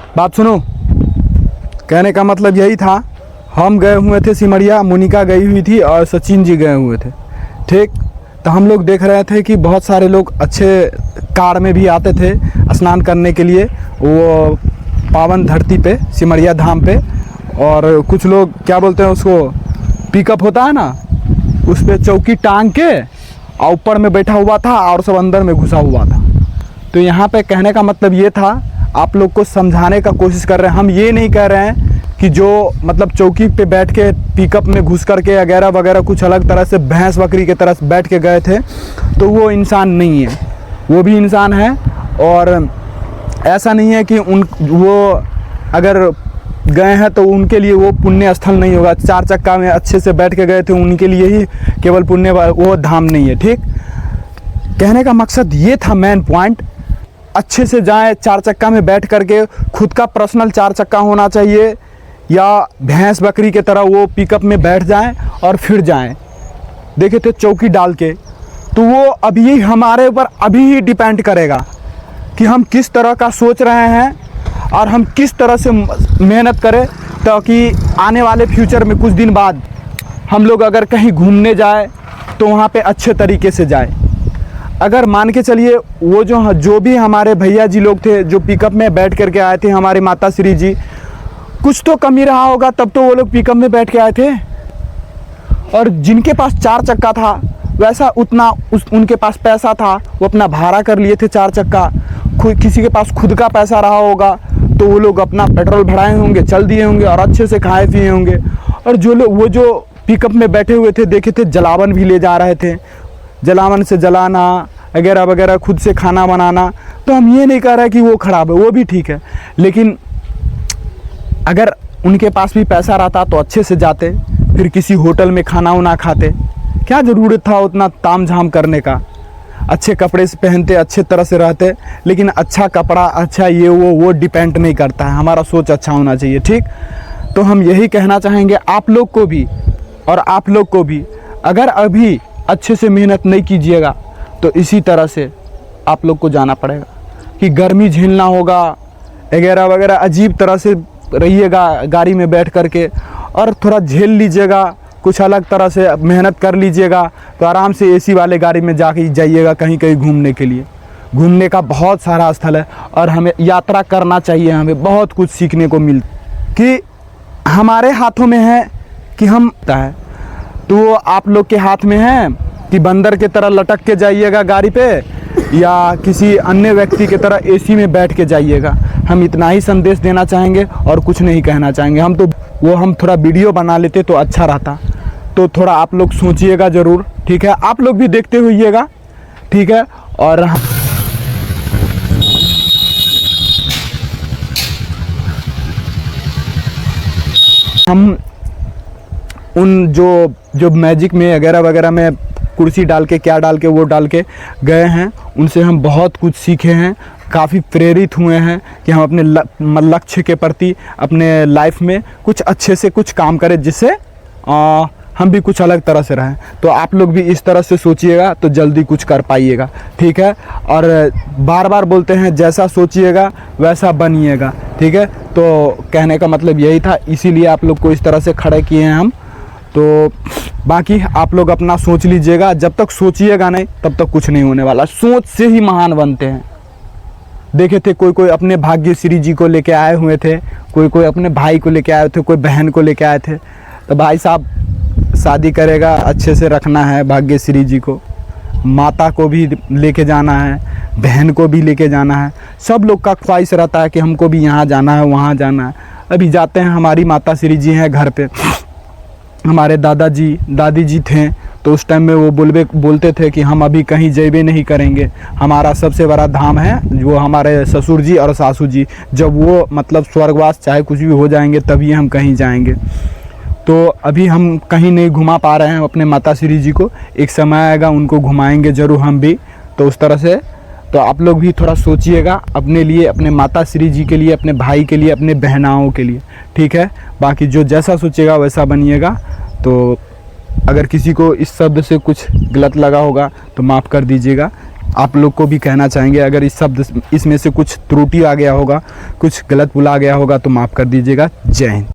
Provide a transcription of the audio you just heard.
बात सुनो, कहने का मतलब यही था, हम गए हुए थे सिमरिया, मोनिका गई हुई थी और सचिन जी गए हुए थे। ठीक, तो हम लोग देख रहे थे कि बहुत सारे लोग अच्छे कार में भी आते थे स्नान करने के लिए वो पावन धरती पे, सिमरिया धाम पे। और कुछ लोग क्या बोलते हैं उसको, पिकअप होता है ना, उस पर चौकी टांग के और ऊपर में बैठा हुआ था और सब अंदर में घुसा हुआ था। तो यहाँ पे कहने का मतलब ये था, आप लोग को समझाने का कोशिश कर रहे हैं। हम ये नहीं कह रहे हैं कि जो मतलब चौकी पे बैठ के पिकअप में घुस करके वगैरह वगैरह कुछ अलग तरह से भैंस बकरी के तरह बैठ के गए थे तो वो इंसान नहीं है, वो भी इंसान है। और ऐसा नहीं है कि वो अगर गए हैं तो उनके लिए वो पुण्य स्थल नहीं होगा। 4 चक्का में अच्छे से बैठ के गए थे उनके लिए ही केवल पुण्य, वो धाम नहीं है। ठीक, कहने का मकसद ये था, मेन पॉइंट, अच्छे से जाएं 4 चक्का में बैठ करके, खुद का पर्सनल 4 चक्का होना चाहिए, या भैंस बकरी के तरह वो पिकअप में बैठ जाएं और फिर जाएं। देखे थे चौकी डाल के, तो वो अभी हमारे ऊपर अभी ही डिपेंड करेगा कि हम किस तरह का सोच रहे हैं और हम किस तरह से मेहनत करें, ताकि आने वाले फ्यूचर में कुछ दिन बाद हम लोग अगर कहीं घूमने जाए तो वहाँ पे अच्छे तरीके से जाए। अगर मान के चलिए वो जो भी हमारे भैया जी लोग थे जो पिकअप में बैठ करके आए थे, हमारी माता श्री जी, कुछ तो कमी रहा होगा तब तो वो लोग पिकअप में बैठ के आए थे। और जिनके पास 4 चक्का था वैसा उतना उनके पास पैसा था, वो अपना भाड़ा कर लिए थे 4 चक्का। किसी के पास खुद का पैसा रहा होगा तो वो लोग अपना पेट्रोल भराए होंगे, चल दिए होंगे और अच्छे से खाए पिए होंगे। और जो लोग वो जो पिकअप में बैठे हुए थे, देखे थे जलावन भी ले जा रहे थे, जलावन से जलाना वगैरह वगैरह, खुद से खाना बनाना। तो हम ये नहीं कह रहे कि वो ख़राब है, वो भी ठीक है, लेकिन अगर उनके पास भी पैसा रहता तो अच्छे से जाते, फिर किसी होटल में खाना वाना खाते। क्या ज़रूरत था उतना ताम झाम करने का, अच्छे कपड़े से पहनते, अच्छे तरह से रहते। लेकिन अच्छा कपड़ा, अच्छा ये वो डिपेंड नहीं करता है, हमारा सोच अच्छा होना चाहिए। ठीक, तो हम यही कहना चाहेंगे आप लोग को भी, और आप लोग को भी, अगर अभी अच्छे से मेहनत नहीं कीजिएगा तो इसी तरह से आप लोग को जाना पड़ेगा कि गर्मी झेलना होगा वगैरह वगैरह। अजीब तरह से रहिएगा गाड़ी में बैठ करके, और थोड़ा झेल लीजिएगा, कुछ अलग तरह से मेहनत कर लीजिएगा तो आराम से एसी वाले गाड़ी में जाके जाइएगा कहीं कहीं घूमने के लिए। घूमने का बहुत सारा स्थल है और हमें यात्रा करना चाहिए, हमें बहुत कुछ सीखने को मिलता कि हमारे हाथों में है कि हम है, तो आप लोग के हाथ में है कि बंदर के तरह लटक के जाइएगा गाड़ी पे या किसी अन्य व्यक्ति की तरह एसी में बैठ के जाइएगा। हम इतना ही संदेश देना चाहेंगे और कुछ नहीं कहना चाहेंगे। हम थोड़ा वीडियो बना लेते तो अच्छा रहता, तो थोड़ा आप लोग सोचिएगा ज़रूर। ठीक है, आप लोग भी देखते होइएगा। ठीक है, और हम उन जो मैजिक में वगैरह वगैरह में कुर्सी डाल के, क्या डाल के, वो डाल के गए हैं, उनसे हम बहुत कुछ सीखे हैं, काफ़ी प्रेरित हुए हैं कि हम अपने लक्ष्य के प्रति अपने लाइफ में कुछ अच्छे से कुछ काम करें, जिससे हम भी कुछ अलग तरह से रहें। तो आप लोग भी इस तरह से सोचिएगा तो जल्दी कुछ कर पाइएगा। ठीक है, और बार बार बोलते हैं जैसा सोचिएगा वैसा बनिएगा। ठीक है, तो कहने का मतलब यही था, इसीलिए आप लोग को इस तरह से खड़े किए हैं हम। तो बाकी आप लोग अपना सोच लीजिएगा, जब तक सोचिएगा नहीं तब तक कुछ नहीं होने वाला। सोच से ही महान बनते हैं। देखे थे कोई अपने भाग्यश्री जी को लेके आए हुए थे, कोई अपने भाई को लेके आए थे, कोई बहन को लेके आए थे। तो भाई साहब शादी करेगा, अच्छे से रखना है भाग्यश्री जी को, माता को भी लेके जाना है, बहन को भी लेके जाना है। सब लोग का ख्वाहिश रहता है कि हमको भी यहाँ जाना है, वहाँ जाना है। अभी जाते हैं, हमारी माता श्री जी हैं घर पे, हमारे दादाजी दादी जी थे, तो उस टाइम में वो बोलते थे कि हम अभी कहीं जेबे नहीं करेंगे, हमारा सबसे बड़ा धाम है जो हमारे ससुर जी और सासू जी, जब वो मतलब स्वर्गवास चाहे कुछ भी हो जाएंगे तभी हम कहीं जाएंगे। तो अभी हम कहीं नहीं घुमा पा रहे हैं अपने माता श्री जी को, एक समय आएगा उनको घुमाएंगे ज़रूर हम भी। तो उस तरह से तो आप लोग भी थोड़ा सोचिएगा अपने लिए, अपने माता श्री जी के लिए, अपने भाई के लिए, अपने बहनाओं के लिए। ठीक है, बाकी जो जैसा सोचेगा वैसा बनिएगा। तो अगर किसी को इस शब्द से कुछ गलत लगा होगा तो माफ़ कर दीजिएगा। आप लोग को भी कहना चाहेंगे। अगर इस शब्द इसमें से कुछ त्रुटि आ गया होगा, कुछ गलत बोला गया होगा तो माफ़ कर दीजिएगा। जय हिंद।